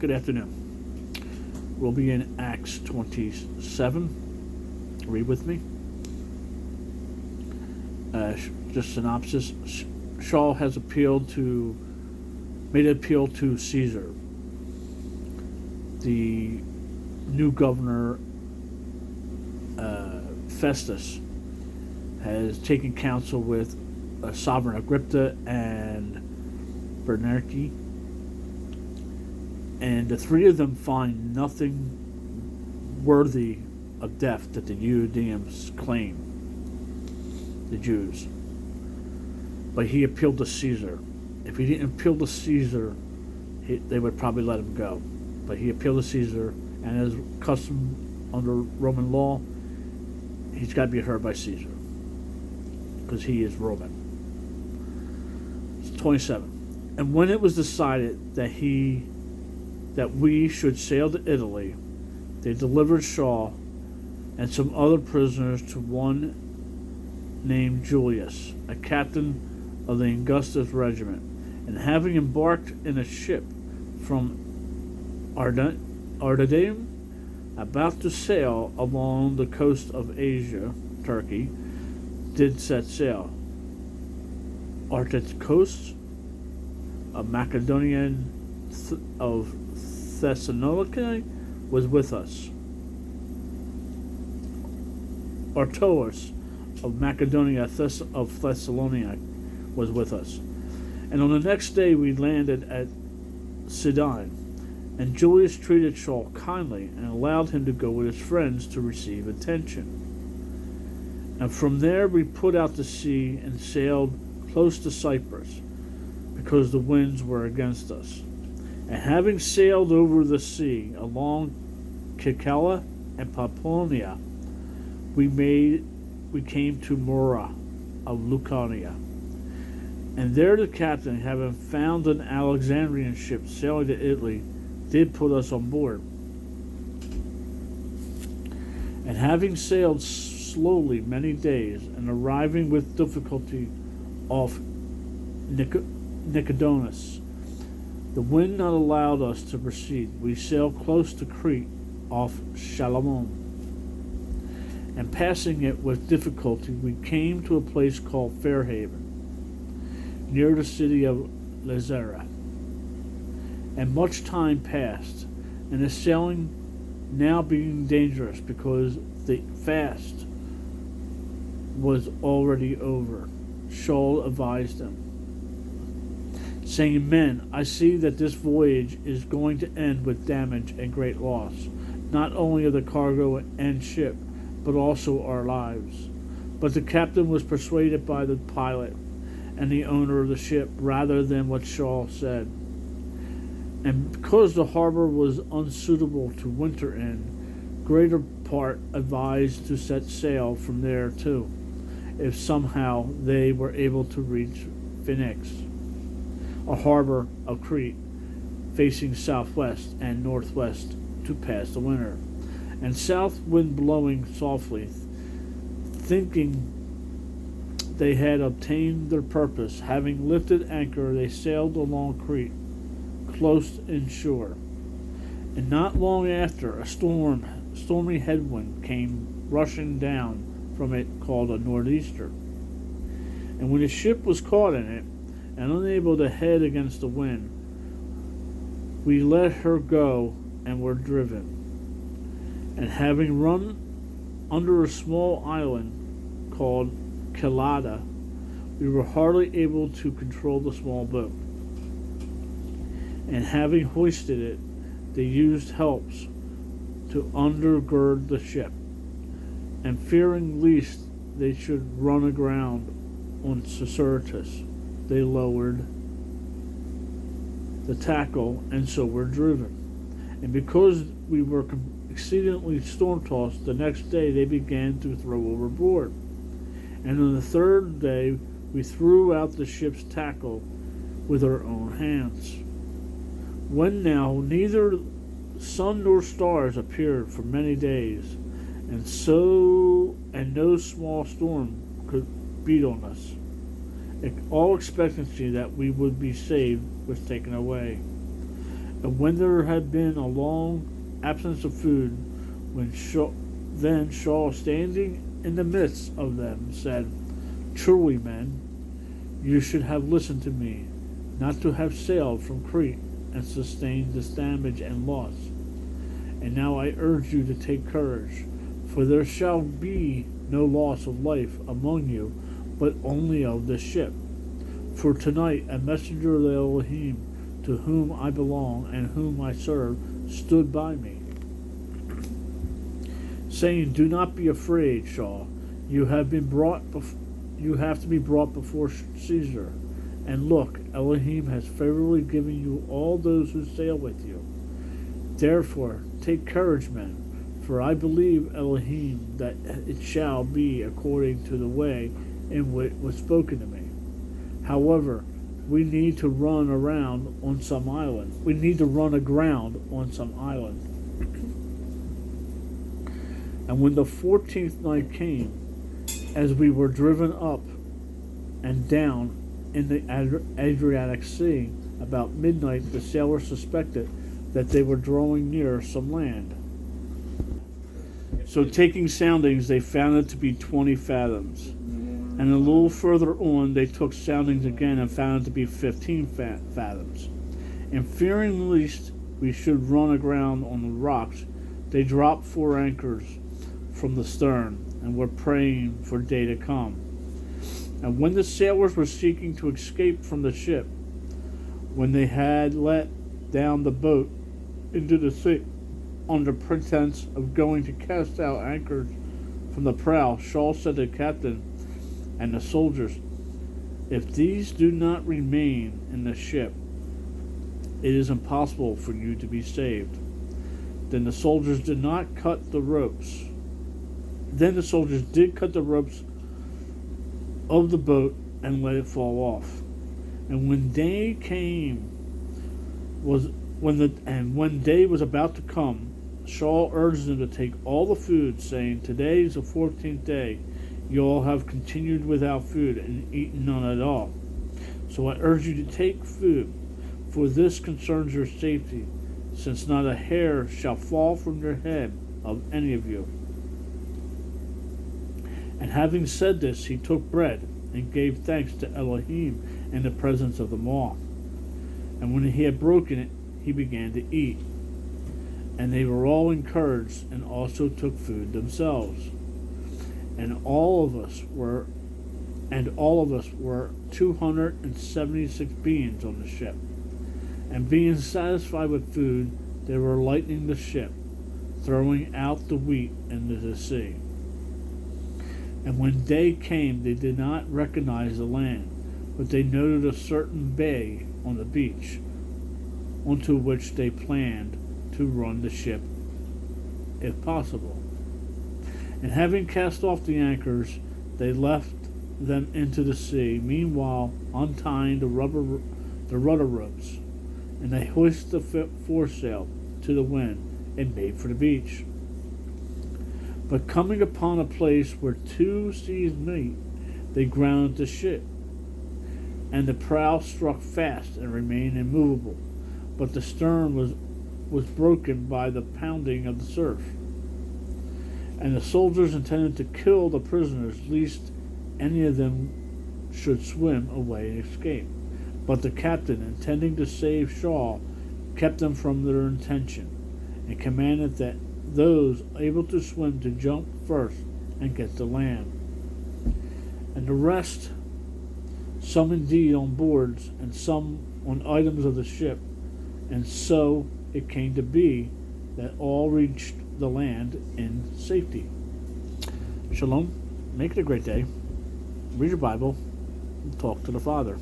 Good afternoon. We'll be in Acts 27. Read with me. Just synopsis. Shaul has made an appeal to Caesar. The new governor, Festus, has taken counsel with Sovereign Agrippa and Bernice, and the three of them find nothing worthy of death that the Judeans claim, the Jews. But he appealed to Caesar. If he didn't appeal to Caesar, they would probably let him go. But he appealed to Caesar, and as custom under Roman law, he's got to be heard by Caesar, because he is Roman. It's 27. And when it was decided that we should sail to Italy, they delivered Shaul and some other prisoners to one named Julius, a captain of the Augustus regiment. And having embarked in a ship from Ardedaim, about to sail along the coast of Asia, Turkey, did set sail. Artikos, a Macedonian of Thessalonica, was with us. Artoas of Macedonia of Thessalonica was with us. And on the next day we landed at Sidon, and Julius treated Shaul kindly and allowed him to go with his friends to receive attention. And from there we put out to sea and sailed close to Cyprus, because the winds were against us. And having sailed over the sea along Cicala and Pamphylia, we came to Mura of Lucania. And there the captain, having found an Alexandrian ship sailing to Italy, did put us on board. And having sailed slowly many days, and arriving with difficulty off Nicodemus, the wind not allowed us to proceed. We sailed close to Crete off Shalamon, and passing it with difficulty, we came to a place called Fairhaven, near the city of Lazara. And much time passed, and the sailing now being dangerous, because the fast was already over, Shaul advised them, saying, Men, I see that this voyage is going to end with damage and great loss, not only of the cargo and ship, but also our lives. But the captain was persuaded by the pilot and the owner of the ship rather than what Shaul said. And because the harbor was unsuitable to winter in, greater part advised to set sail from there too, if somehow they were able to reach Phoenix, a harbor of Crete, facing southwest and northwest, to pass the winter. And south wind blowing softly, thinking they had obtained their purpose, having lifted anchor, they sailed along Crete, close inshore. And not long after, a stormy headwind came rushing down from it, called a northeaster. And when the ship was caught in it, and unable to head against the wind, we let her go and were driven. And having run under a small island called Kelada, we were hardly able to control the small boat. And having hoisted it, they used helps to undergird the ship. And fearing lest they should run aground on Syrtis, they lowered the tackle, and so were driven. And because we were exceedingly storm-tossed, the next day they began to throw overboard. And on the third day we threw out the ship's tackle with our own hands. When now neither sun nor stars appeared for many days, and no small storm could beat on us, all expectancy that we would be saved was taken away. And when there had been a long absence of food, then Shaul, standing in the midst of them, said, "Truly, men, you should have listened to me, not to have sailed from Crete and sustained this damage and loss. And now I urge you to take courage, for there shall be no loss of life among you, but only of the ship. For tonight a messenger of the Elohim, to whom I belong and whom I serve, stood by me, saying, 'Do not be afraid, Shaul. You have to be brought before Caesar. And look, Elohim has favorably given you all those who sail with you. Therefore, take courage, men, for I believe Elohim that it shall be according to the way in which was spoken to me. However, we need to run aground on some island. And when the 14th night came, as we were driven up and down in the Adriatic Sea, about midnight the sailors suspected that they were drawing near some land. So taking soundings, they found it to be 20 fathoms. And a little further on, they took soundings again and found it to be 15 fathoms. And fearing lest we should run aground on the rocks, they dropped 4 anchors from the stern, and were praying for day to come. And when the sailors were seeking to escape from the ship, when they had let down the boat into the sea, under pretense of going to cast out anchors from the prow, Shaul said to the captain and the soldiers, "If these do not remain in the ship, it is impossible for you to be saved." Then the soldiers did cut the ropes of the boat and let it fall off. And when day was about to come, Shaul urged them to take all the food, saying, "Today is the 14th day. You all have continued without food and eaten none at all. So I urge you to take food, for this concerns your safety, since not a hair shall fall from your head of any of you." And having said this, he took bread and gave thanks to Elohim in the presence of them all. And when he had broken it, he began to eat. And they were all encouraged, and also took food themselves. And all of us were 276 beings on the ship. And being satisfied with food, they were lightening the ship, throwing out the wheat into the sea. And when day came, they did not recognize the land, but they noted a certain bay on the beach, onto which they planned to run the ship, if possible. And having cast off the anchors, they left them into the sea, meanwhile untying the rudder ropes. And they hoisted the foresail to the wind and made for the beach. But coming upon a place where 2 seas meet, they grounded the ship, and the prow struck fast and remained immovable, but the stern was broken by the pounding of the surf. And the soldiers intended to kill the prisoners, lest any of them should swim away and escape. But the captain, intending to save Shaul, kept them from their intention, and commanded that those able to swim to jump first and get to land. And the rest, some indeed on boards, and some on items of the ship. And so it came to be that all reached the land in safety. Shalom. Make it a great day. Read your Bible and talk to the Father.